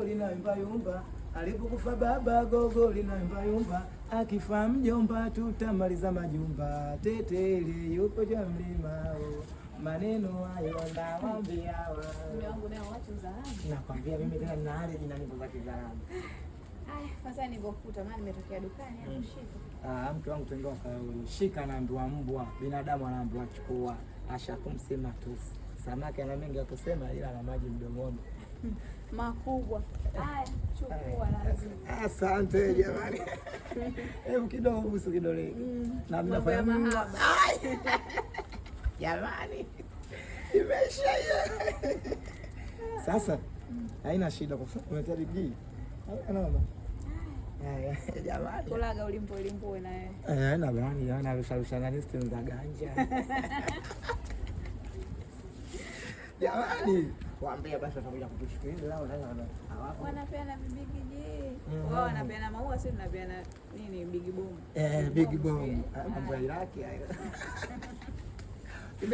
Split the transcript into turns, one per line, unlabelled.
linaimba yumba, alipokufa baba gogo linaimba yumba, akifa mjomba tutamaliza majumba, tetele yupo juu mlima, maneno hayo nawaambia
mume wangu naye watu Zaramu.
Nakwambia mimi tena nina hali jina nyimbo za Kizaramu.
Aya, sasa nilipokuta maana nimetokea dukani hapo shika.
Mke wangu tendoa kauli. Shika anaambiwa mbwa, binadamu anaambiwa chukua. Ashakumsema tufu. Samaki ana mengi ya kusema ila ana maji mdomoni.
Makubwa. Haya, chukua lazima.
Asante jamani. Hebu kidogo busu kidole. Na mnafanya mahaba. Jamani. Imesha hiyo. Sasa haina shida kwa sababu unataka bidii. Anaona. Jamani.
Kulaga ulimpo na yeye.
Na bani yana rusha ni stem za ganja. Jamani, waambie basi watakuja kutushukuru lao hawapo.
Wanapeana bibigi je? Wao wanapeana maua, sisi tunapeana nini bigi bomu.
Bigi bomu. Mambo ya Iraki hayo.